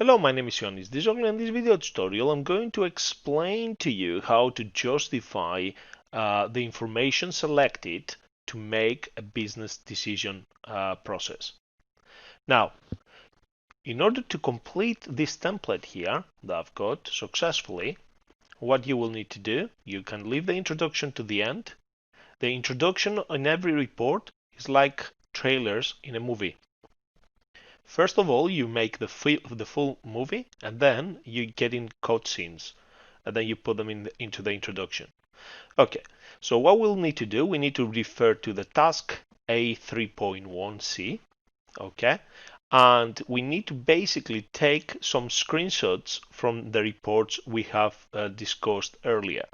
Hello, my name is Ioannis Dizoglu. In this video tutorial, I'm going to explain to you how to justify the information selected to make a business decision process. Now, in order to complete this template here that I've got successfully, what you will need to do, you can leave the introduction to the end. The introduction in every report is like trailers in a movie. First of all, you make the full movie, and then you get in cutscenes, and then you put them into the introduction. Okay, so what we'll need to do, we need to refer to the task A3.1c, okay, and we need to basically take some screenshots from the reports we have discussed earlier.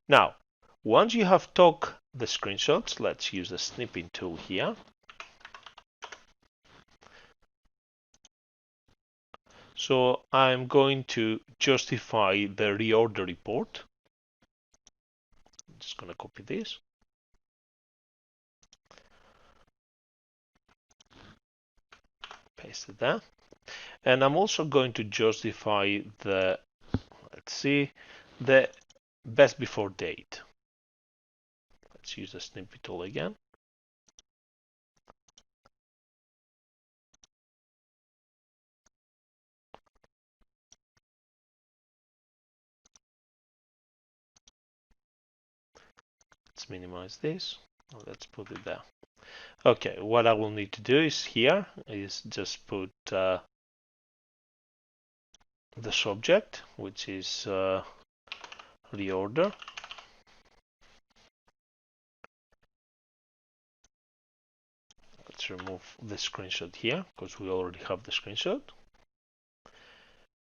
Now, once you have took the screenshots, let's use the snipping tool here. So I'm going to justify the reorder report. I'm just going to copy this. Paste it there. And I'm also going to justify the, let's see, the best before date. Let's use the snippet tool again. Let's minimize this. Let's put it there. Okay, what I will need to do is here is just put the subject, which is reorder. Let's remove the screenshot here because we already have the screenshot.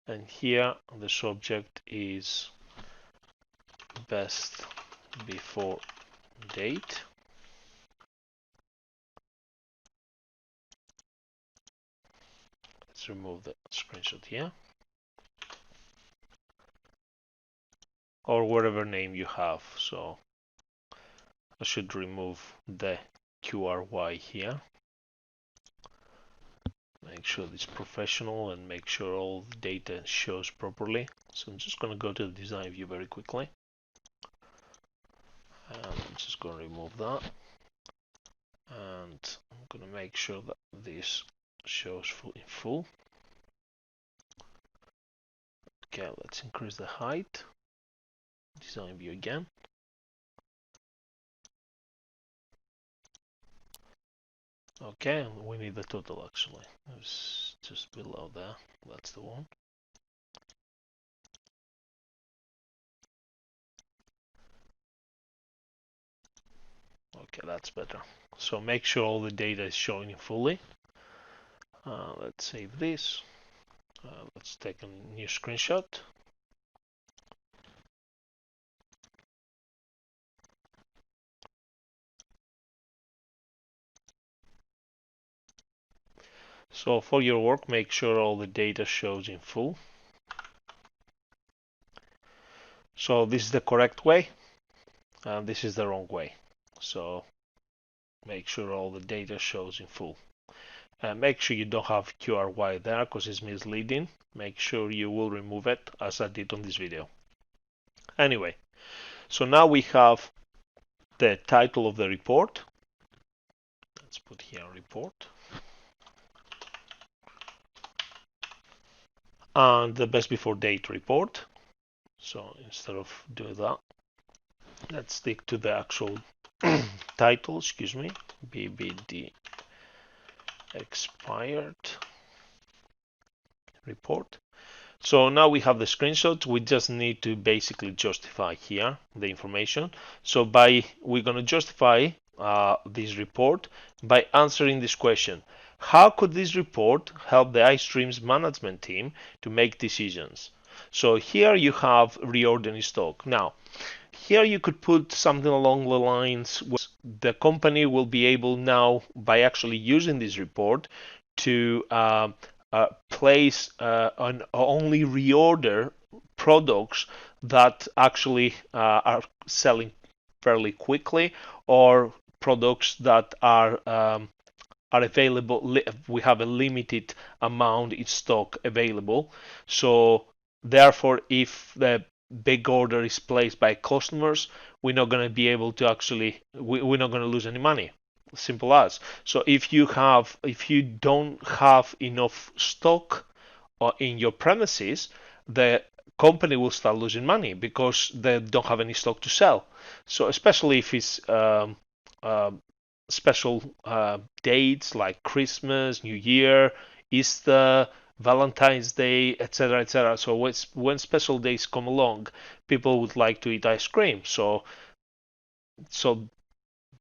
And here the subject is best before date. Let's remove the screenshot here. Or whatever name you have. So I should remove the QRY here. Make sure it's professional and make sure all the data shows properly. So I'm just going to go to the design view very quickly. And I'm just going to remove that. And I'm going to make sure that this shows in full. Okay, let's increase the height. Design view again. Okay, we need the total actually. It's just below there. That's the one. Okay, that's better. So make sure all the data is showing fully. Let's save this. Let's take a new screenshot. So for your work, make sure all the data shows in full. So this is the correct way, and this is the wrong way. So make sure all the data shows in full. Make sure you don't have QRY there because it's misleading. Make sure you will remove it as I did on this video. Anyway, so now we have the title of the report. Let's put here report. And the best before date report. So instead of doing that, let's stick to the actual title, excuse me, BBD expired report. So now we have the screenshots. We just need to basically justify here the information. So we're going to justify this report by answering this question. How could this report help the iStreams management team to make decisions? So here you have reordering stock. Now, here you could put something along the lines where the company will be able now, by actually using this report, to place and only reorder products that actually are selling fairly quickly, or products that are are available. We have a limited amount in stock available. So therefore, if the big order is placed by customers, we're not going to be able to actually, we're not going to lose any money. Simple as. So if you don't have enough stock in your premises, the company will start losing money because they don't have any stock to sell. So especially if it's uh, special dates like Christmas, New Year, Easter, Valentine's Day, etc., etc. So when special days come along, people would like to eat ice cream. So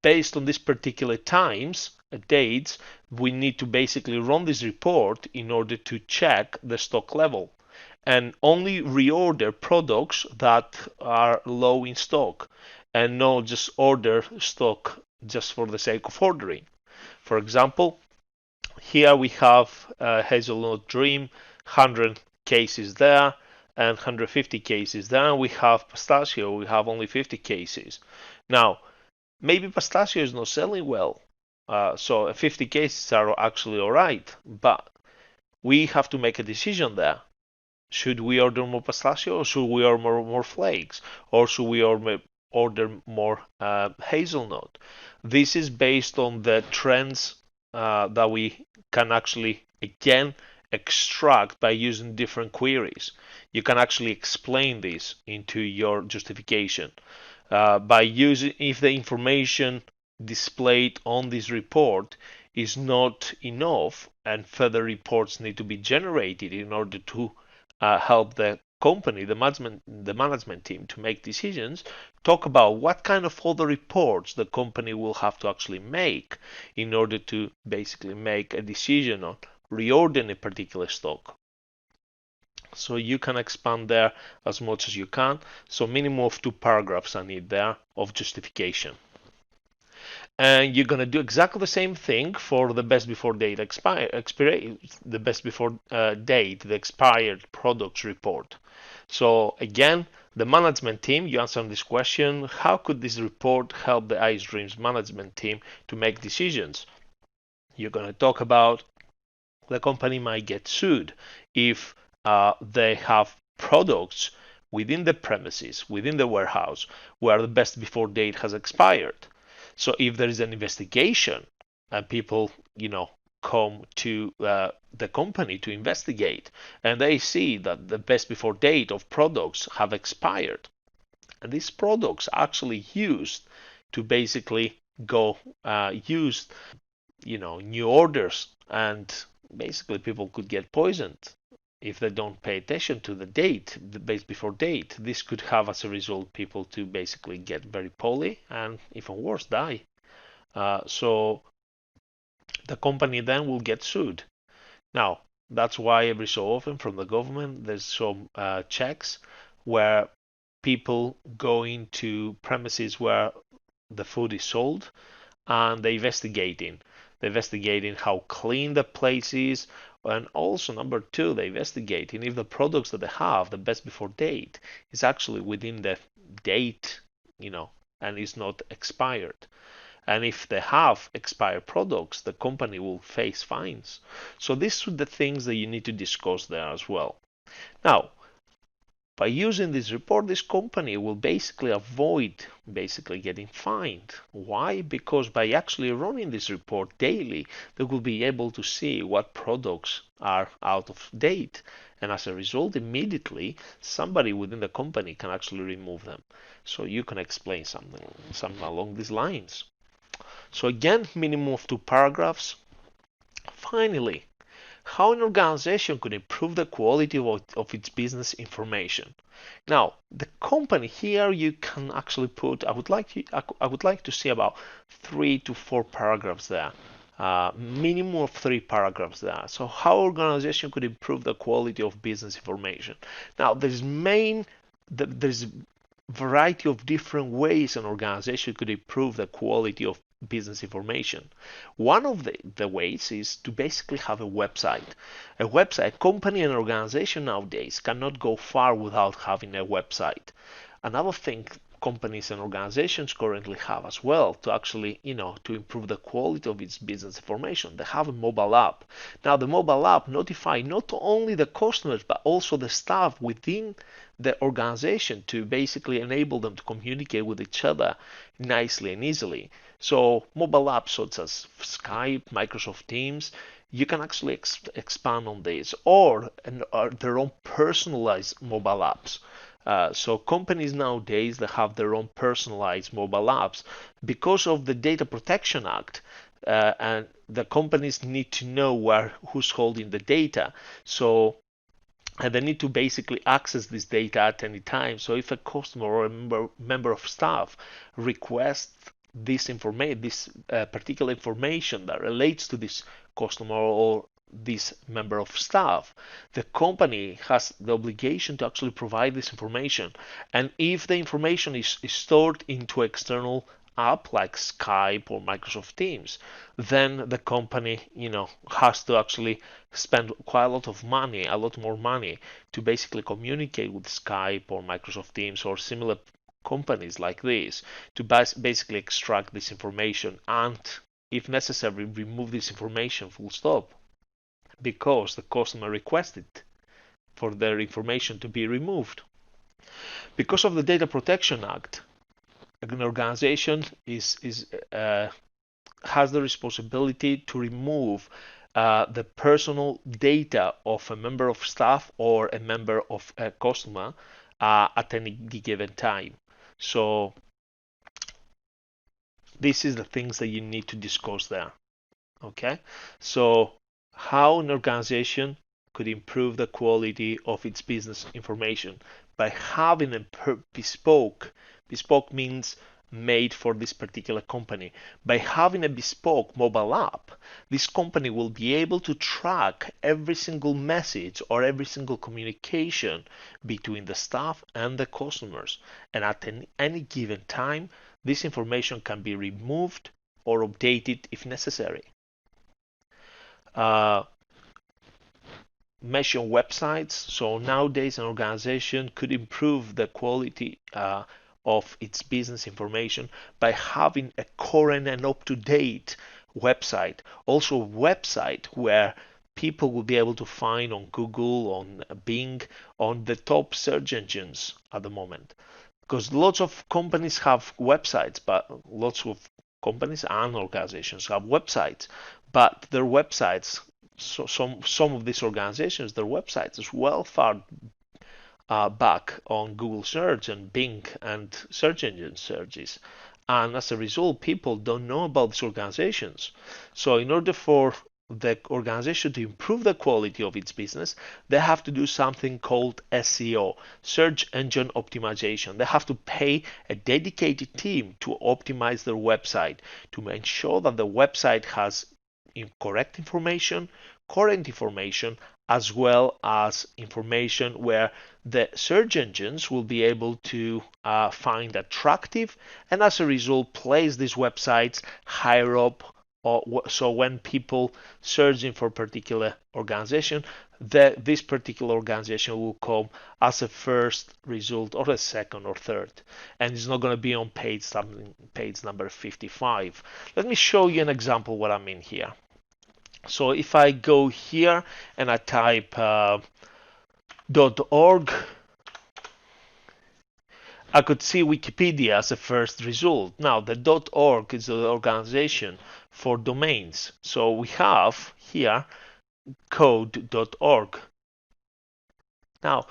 based on these particular times, dates, we need to basically run this report in order to check the stock level and only reorder products that are low in stock and not just order stock just for the sake of ordering. For example, here we have Hazelnut Dream, 100 cases there and 150 cases there. We have pistachio, we have only 50 cases. Now, maybe pistachio is not selling well, so 50 cases are actually all right, but we have to make a decision there. Should we order more pistachio, or should we order more flakes, or should we order more hazelnut? This is based on the trends that we can actually again extract by using different queries. You can actually explain this into your justification by using, if the information displayed on this report is not enough and further reports need to be generated in order to help the company, the management team to make decisions, talk about what kind of other reports the company will have to actually make in order to basically make a decision on reordering a particular stock. So you can expand there as much as you can. So minimum of 2 paragraphs I need there of justification. And you're going to do exactly the same thing for the best before date the best before date, the expired products report. So again, the management team, you answer this question, how could this report help the Ice Dreams management team to make decisions? You're going to talk about the company might get sued if they have products within the premises, within the warehouse, where the best before date has expired. So if there is an investigation and people, come to the company to investigate and they see that the best before date of products have expired, and these products actually used to basically go use, new orders, and basically people could get poisoned if they don't pay attention to the date, the base before date. This could have as a result people to basically get very poorly and even worse, die. So the company then will get sued. Now, that's why every so often from the government there's some checks where people go into premises where the food is sold and they're investigating. They're investigating how clean the place is, and also number two, they're investigating if the products that they have, the best before date, is actually within the date, and is not expired. And if they have expired products, the company will face fines. So these are the things that you need to discuss there as well. Now, by using this report, this company will basically avoid getting fined. Why? Because by actually running this report daily, they will be able to see what products are out of date. And as a result, immediately somebody within the company can actually remove them. So you can explain something along these lines. So again, minimum of 2 paragraphs. Finally, how an organization could improve the quality of its business information. Now, the company here you can actually put, I would like to see about 3 to 4 paragraphs there. Minimum of 3 paragraphs there. So how organization could improve the quality of business information. Now, there's variety of different ways an organization could improve the quality of business information. One of the ways is to basically have a website. A website, company and organization nowadays cannot go far without having a website. Another thing companies and organizations currently have as well to actually, to improve the quality of its business information. They have a mobile app. Now, the mobile app notify not only the customers but also the staff within the organization to basically enable them to communicate with each other nicely and easily. So, mobile apps such as Skype, Microsoft Teams, you can actually expand on this, or their own personalized mobile apps. So companies nowadays that have their own personalized mobile apps because of the Data Protection Act, and the companies need to know who's holding the data. So and they need to basically access this data at any time. So if a customer or a member of staff requests this information, this particular information that relates to this customer or this member of staff, the company has the obligation to actually provide this information. And if the information is stored into external app like Skype or Microsoft Teams, then the company, has to actually spend quite a lot of money, a lot more money, to basically communicate with Skype or Microsoft Teams or similar companies like this to basically extract this information and, if necessary, remove this information full stop, because the customer requested for their information to be removed. Because of the Data Protection Act, an organization has the responsibility to remove the personal data of a member of staff or a member of a customer at any given time. So this is the things that you need to discuss there. Okay, so how an organization could improve the quality of its business information by having a bespoke means made for this particular company. By having a bespoke mobile app, this company will be able to track every single message or every single communication between the staff and the customers, and at any given time this information can be removed or updated if necessary. Measure websites. So nowadays an organization could improve the quality of its business information by having a current and up-to-date website. Also a website where people will be able to find on Google, on Bing, on the top search engines at the moment. Because lots of companies have websites, but lots of companies and organizations have websites, but their websites, so some of these organizations, their websites is well far back on Google search and Bing and search engine searches, and as a result people don't know about these organizations. So in order for the organization to improve the quality of its business, they have to do something called SEO, search engine optimization. They have to pay a dedicated team to optimize their website, to ensure that the website has correct information, current information, as well as information where the search engines will be able to find attractive, and as a result place these websites higher up. So when people searching for a particular organization, this particular organization will come as a first result or a second or third, and it's not going to be on page number 55. Let me show you an example what I mean here. So if I go here and I type .org, I could see Wikipedia as a first result. Now the .org is the organization for domains. So we have here code.org. Now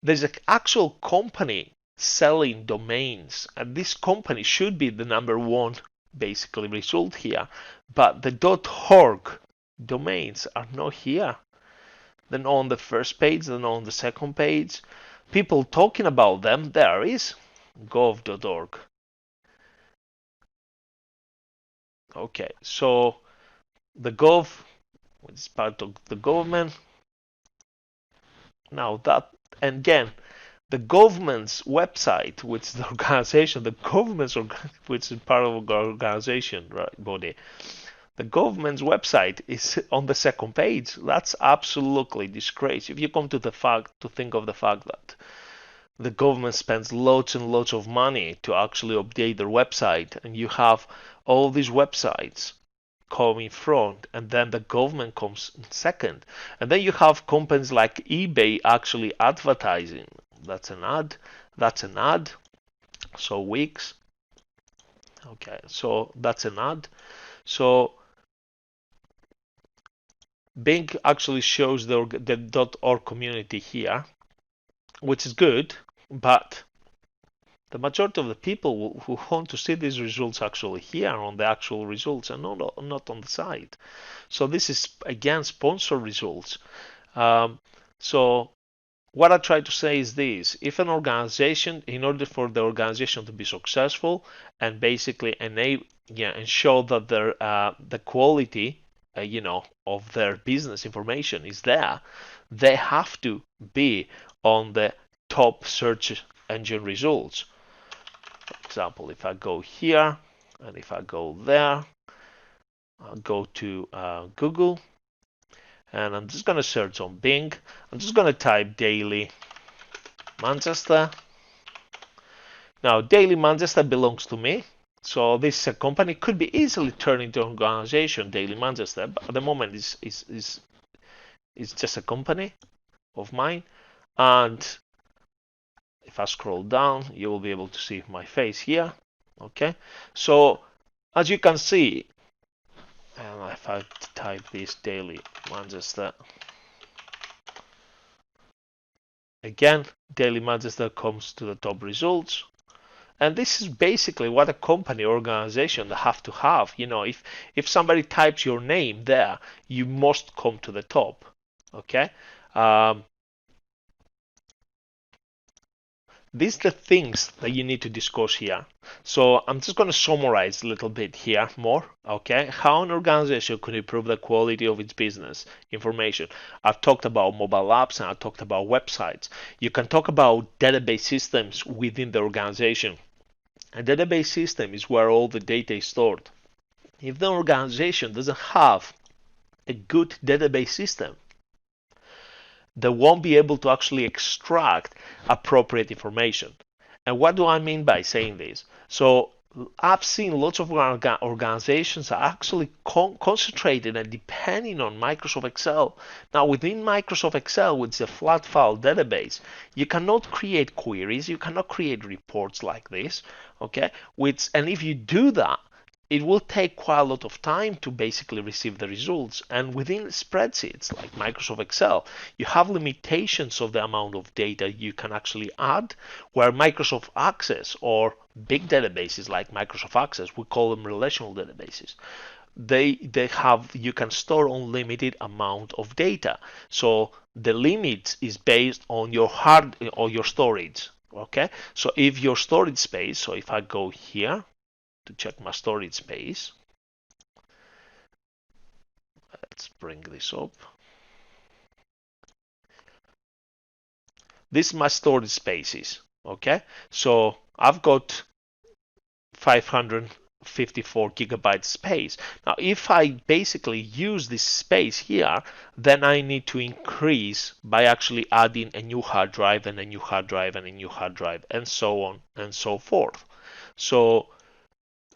there's an actual company selling domains, and this company should be the number one basically result here, but the .org domains are not here. They're not on the first page, they're not on the second page. People talking about them, there is gov.org. Okay, so the gov, which is part of the government. Now that, and again, the government's website, which is the organization, the government's, which is part of the organization, right, body. The government's website is on the second page. That's absolutely disgrace. If you come to think of the fact that the government spends lots and lots of money to actually update their website, and you have all these websites come in front, and then the government comes in second, and then you have companies like eBay actually advertising. That's an ad. That's an ad. So Wix. Okay, so that's an ad. So Bing actually shows the .org community here, which is good, but the majority of the people who want to see these results actually here on the actual results and not on the site. So this is again sponsored results. So what I try to say is this: if an organization, in order for the organization to be successful and basically enable, and show that the quality, of their business information is there, they have to be on the top search engine results. For example, if I go here and if I go there, I'll go to Google, and I'm just going to search on Bing. I'm just going to type Daily Manchester. Now, Daily Manchester belongs to me. So this company could be easily turned into an organization, Daily Manchester, but at the moment it's just a company of mine. And if I scroll down, you will be able to see my face here. Okay, so as you can see, and if I type this Daily Manchester, again, Daily Manchester comes to the top results. And this is basically what a company or organization have to have. If somebody types your name there, you must come to the top. Okay. These are the things that you need to discuss here. So I'm just going to summarize a little bit here more. Okay, how an organization could improve the quality of its business information. I've talked about mobile apps and I talked about websites. You can talk about database systems within the organization. A database system is where all the data is stored. If the organization doesn't have a good database system, they won't be able to actually extract appropriate information. And what do I mean by saying this? So I've seen lots of organizations are actually concentrated and depending on Microsoft Excel. Now within Microsoft Excel, which is a flat file database, you cannot create queries, you cannot create reports like this, okay? And if you do that, it will take quite a lot of time to basically receive the results. And within spreadsheets like Microsoft Excel, you have limitations of the amount of data you can actually add, where Microsoft Access or big databases like Microsoft Access, we call them relational databases, you can store unlimited amount of data. So the limit is based on your hard or your storage. Okay, so if your storage space, so if I go here to check my storage space. Let's bring this up. This is my storage spaces. Okay, so I've got 554 gigabyte space. Now, if I basically use this space here, then I need to increase by actually adding a new hard drive and a new hard drive and a new hard drive and so on and so forth. So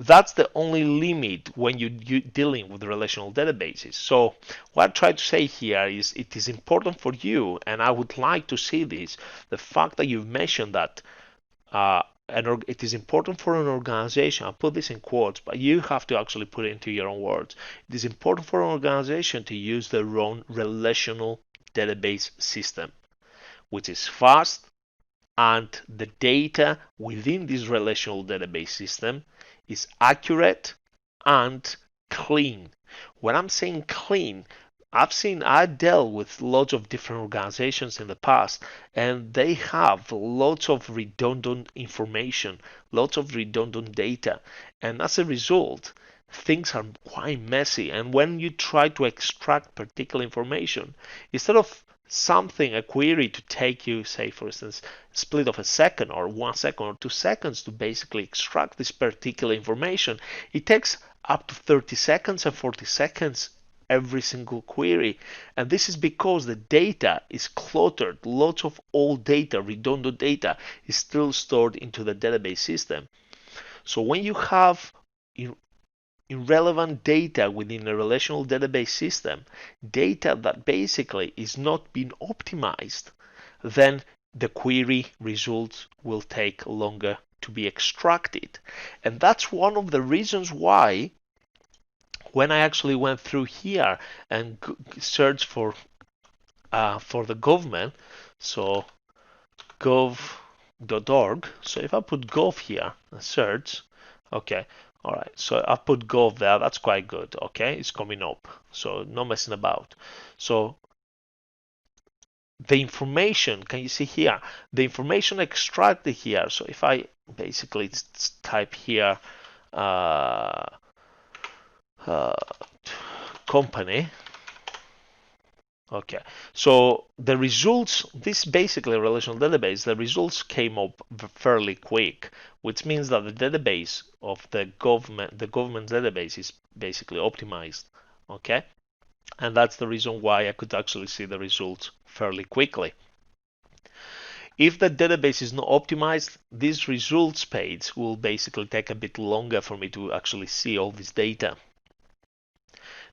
that's the only limit when you're dealing with relational databases. So what I try to say here is it is important for you, and I would like to see this, the fact that you've mentioned that it is important for an organization, I'll put this in quotes, but you have to actually put it into your own words. It is important for an organization to use their own relational database system, which is fast, and the data within this relational database system is accurate and clean. When I'm saying clean, I dealt with lots of different organizations in the past, and they have lots of redundant information, lots of redundant data, and as a result, things are quite messy. And when you try to extract particular information, instead of a query to take you, say for instance, split of a second or 1 second or 2 seconds to basically extract this particular information, it takes up to 30 seconds and 40 seconds every single query. And this is because the data is cluttered. Lots of old data, redundant data, is still stored into the database system. So when you have irrelevant data within a relational database system, data that basically is not being optimized, then the query results will take longer to be extracted. And that's one of the reasons why when I actually went through here and searched for the government, so gov.org. So if I put gov here and search, okay, all right. So I put gov there. That's quite good. Okay, it's coming up. So no messing about. So the information, can you see here? The information extracted here. So if I basically type here company. Okay, so the results, this basically a relational database, the results came up fairly quick, which means that the database of the government database is basically optimized. Okay, and that's the reason why I could actually see the results fairly quickly. If the database is not optimized, this results page will basically take a bit longer for me to actually see all this data.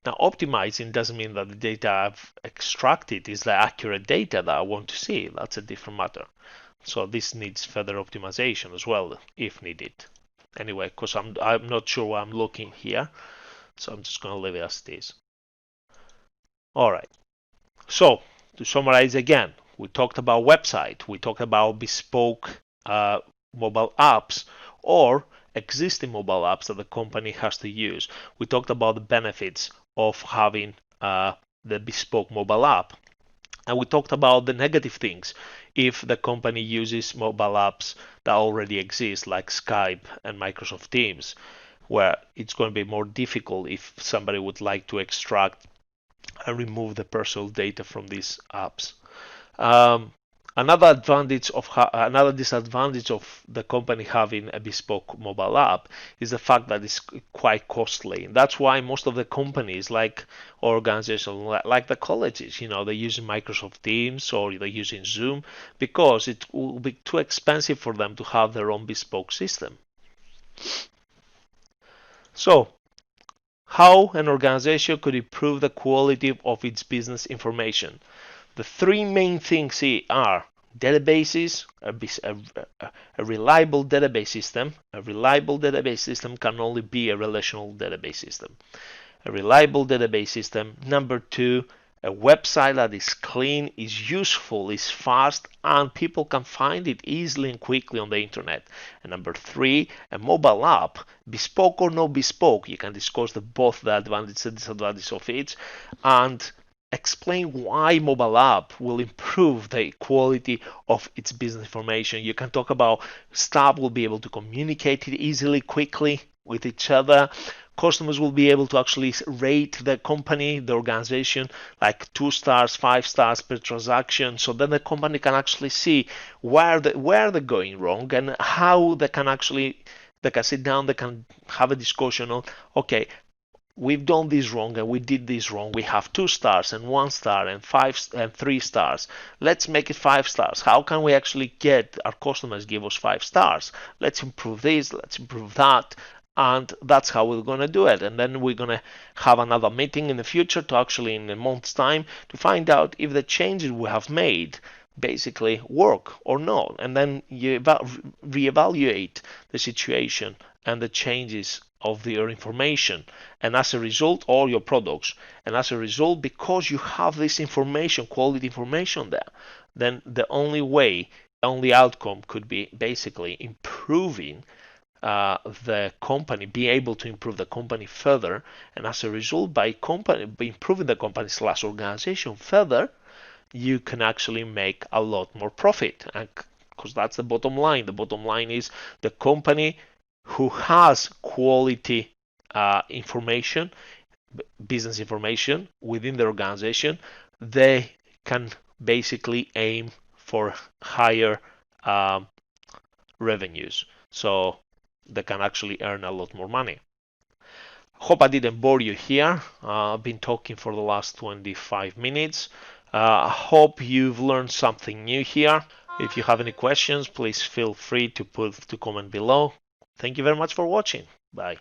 Now, optimizing doesn't mean that the data I've extracted is the accurate data that I want to see. That's a different matter. So this needs further optimization as well, if needed. Anyway, because I'm not sure why I'm looking here, so I'm just going to leave it as it is. All right. So to summarize again, we talked about website, we talked about bespoke mobile apps or existing mobile apps that the company has to use. We talked about the benefits of having the bespoke mobile app. And we talked about the negative things if the company uses mobile apps that already exist, like Skype and Microsoft Teams, where it's going to be more difficult if somebody would like to extract and remove the personal data from these apps. Another disadvantage of the company having a bespoke mobile app is the fact that it's quite costly. That's why most of the companies, like organizations, like the colleges, they're using Microsoft Teams or they're using Zoom because it will be too expensive for them to have their own bespoke system. So, how an organization could improve the quality of its business information? The three main things here are databases, a reliable database system. A reliable database system can only be a relational database system. A reliable database system. Number two, a website that is clean, is useful, is fast, and people can find it easily and quickly on the internet. And number three, a mobile app, bespoke or no bespoke. You can discuss both the advantages and disadvantages of it, and explain why mobile app will improve the quality of its business information. You can talk about staff will be able to communicate it easily, quickly with each other. Customers will be able to actually rate the company, the organization, like 2 stars, 5 stars per transaction. So then the company can actually see where they're going wrong and how they can sit down, they can have a discussion on, okay, we've done this wrong and we did this wrong. We have 2 stars and 1 star and 3 stars. Let's make it 5 stars. How can we actually get our customers give us 5 stars? Let's improve this, let's improve that. And that's how we're going to do it. And then we're going to have another meeting in the future to actually in a month's time to find out if the changes we have made basically work or not. And then you reevaluate the situation and the changes of your information, and as a result all your products, and as a result, because you have this information, quality information there, then the only outcome could be basically improving the company, be able to improve the company further, and as a result, by improving the company / organization further, you can actually make a lot more profit, and because that's the bottom line. The bottom line is the company who has quality information, business information within the organization, they can basically aim for higher revenues. So they can actually earn a lot more money. Hope I didn't bore you here. I've been talking for the last 25 minutes. I hope you've learned something new here. If you have any questions, please feel free to comment below. Thank you very much for watching. Bye.